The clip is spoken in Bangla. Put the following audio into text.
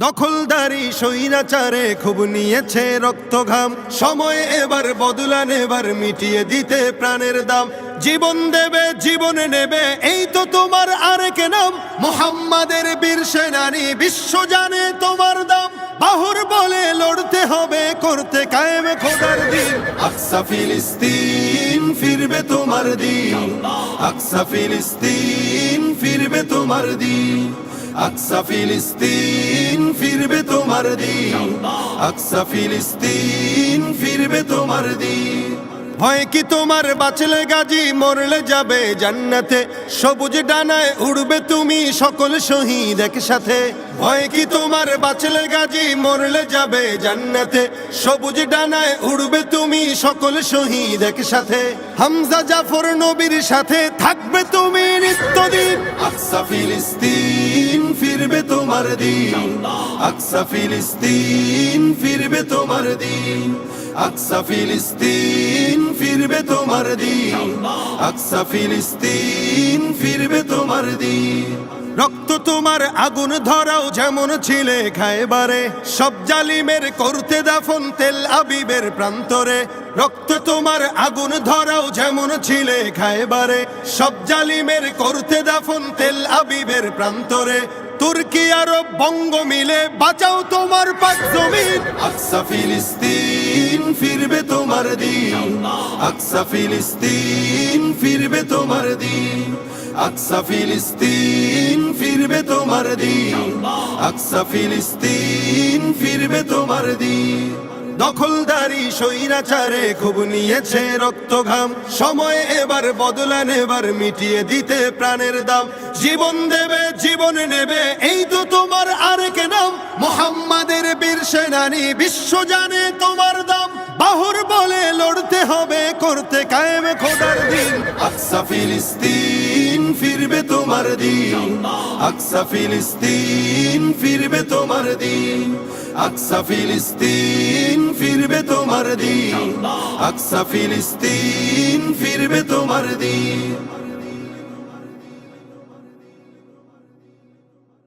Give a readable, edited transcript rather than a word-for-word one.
দখলদারি স্বৈরাচারে খুব নিয়েছে রক্তঘাম, সময় এবার বদলা নেবার, মিটিয়ে দিতে প্রাণের দাম। জীবন দেবে জীবনে নেবে, এই তো তোমার আরেক নাম। মুহাম্মাদের বীর সেনানী, বিশ্ব জানে তোমার দাম। বাহুর বলে লড়তে হবে, করতে কায়েম খোদার দিন। আকসা ফিলিস্তিন ফিরবে তোমার দিন, আকসা ফিলিস্তিন ফিরবে তোমার দিন, আকসা ফিলিস্তিন ফিরবে তোমার দিন, আকসা ফিলিস্তিন ফিরবে তোমার দিন। ভয় কি তোমার, বাঁচলে গাজী মরলে যাবে জান্নাতে। সবুজ ডানায় উড়বে তুমি সকল শহীদ একসাথে। ভয় কি তোমার, বাঁচলে গাজী মরলে যাবে জান্নাতে। সবুজ ডানায় উড়বে তুমি সকল শহীদ একসাথে। হামজা জাফর নবীর সাথে থাকবে তুমি নিত্যদিন। আকসা ফিলিস্তিন ফিরবে তোমার দিন, আকসা ফিলিস্তিন ফিরবে তোমার দিন, আকসা ফিলিস্তিন ফিরবে তোমার দিন, আকসা ফিলিস্তিন ফিরবে তোমার দিন। রক্ত তোমার আগুন ধরাও যেমন ছিলে খায়বারে, সব জালিমের করতে দাফন তেল আবিবের প্রান্তরে। রক্ত তোমার আগুন ধরাও যেমন ছিলে খায়বারে, সব জালিমের করতে দাফন তেল আবিবের প্রান্তরে। তুর্কি আরব বঙ্গ মিলে বাঁচাও তোমার পাক জমিন। আকসা ফিলিস্তিন ফিরবে তোমার দিন, আকসা ফিলিস্তিন ফিরবে তোমার দিন, আকসা ফিলিস্তিন ফিরবে তোমার দিন, আকসা ফিলিস্তিন ফিরবে তোমার দিন। দখলদারি স্বৈরাচারে খুব নিয়েছে রক্তঘাম, সময় এবার বদলা নেবার, মিটিয়ে দিতে প্রাণের দাম। জীবন দেবে জীবনে নেবে, এই তো তোমার আরেক নাম। মুহাম্মাদের বীর সেনানী, বিশ্ব জানে তোমার দাম। বাহুর বলে লড়তে হবে, করতে কায়েম খোদার দিন। আকসা ফিলিস্তিন ফিরবে তোমার দিন, আকসা ফিলিস্তিন ফিরবে তোমার দিন, আকসা ফিলিস্তিন ফিরবে তোমার দিন, আকসা ফিলিস্তিন ফিরবে তোমার দিন।